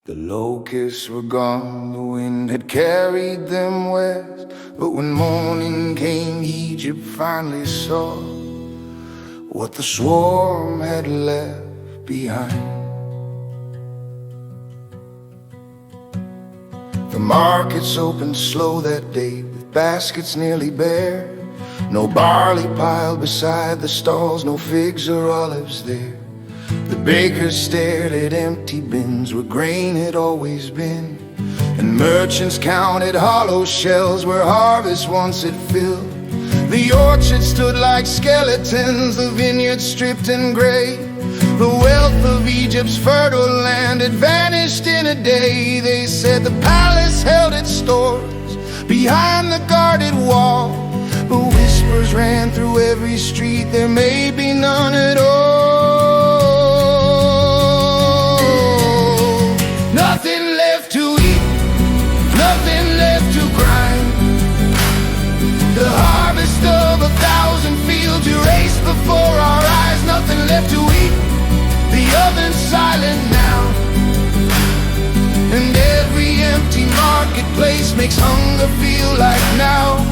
The locusts were gone, the wind had carried them west. But when morning came, Egypt finally saw what the swarm had left behind. The markets opened slow that day, with baskets nearly bare. No barley piled beside the stalls, no figs or olives there. The bakers stared at empty bins where grain had always been, and merchants counted hollow shells where harvest once had filled. The orchard stood like skeletons, the vineyard stripped and gray. The wealth of Egypt's fertile land had vanished in a day. They said the palace held its stores behind the guarded wall, but whispers ran through every street, there may be none at all. Nothing left to eat, nothing left to grind. The harvest of 1,000 fields erased before our eyes. Nothing left to eat, the oven's silent now, and every empty marketplace makes hunger feel like now.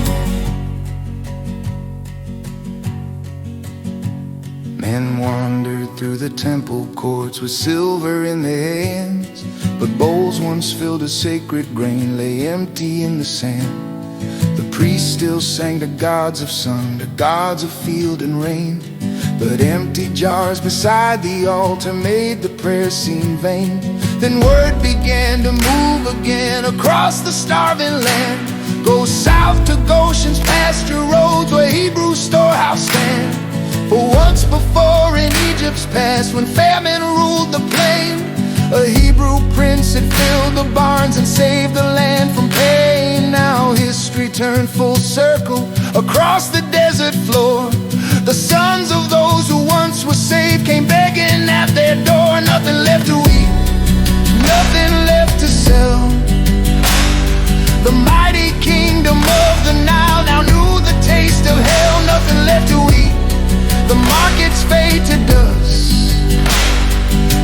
Men wandered through the temple courts with silver in their hands, but bowls once filled with sacred grain lay empty in the sand. The priests still sang to gods of sun, to gods of field and rain, but empty jars beside the altar made the prayer seem vain. Then word began to move again across the starving land. Go south to Goshen's pasture roads where Hebrew storehouse stand. For once before in Egypt's past, when famine ruled the plain, a Hebrew prince had filled the barns and saved the land from pain. Now history turned full circle across the desert floor. The sons of those who once were saved came begging at their door. Nothing left to eat, nothing left to sell. The mighty kingdom of the Nile now knew the taste of hell. Nothing left to eat, the markets fade to dust,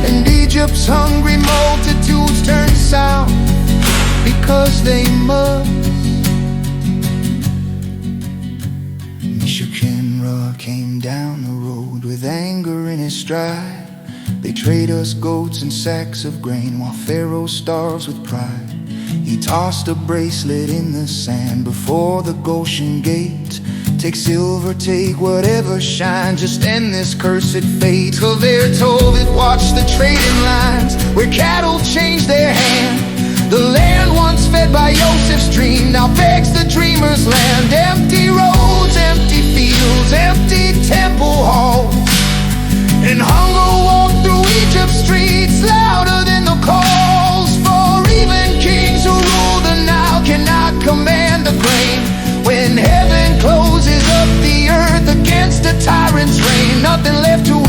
and Egypt's hungry multitudes turn south because they must. GreatKingNor came down the road with anger in his stride. They trade us goats and sacks of grain while Pharaoh starves with pride. He tossed a bracelet in the sand before the Goshen gate. Take silver, take whatever shines, just end this cursed fate. Till they're told it, watch the trading lines where cattle change their hand. The land once fed by Joseph's dream now begs the dreamer's land. Empty roads, empty fields, empty temple halls, and hunger walked through Egypt's streets louder than the calls. For even kings who rule the Nile cannot command the grain. When heaven closes up the earth against a tyrant's reign, nothing left to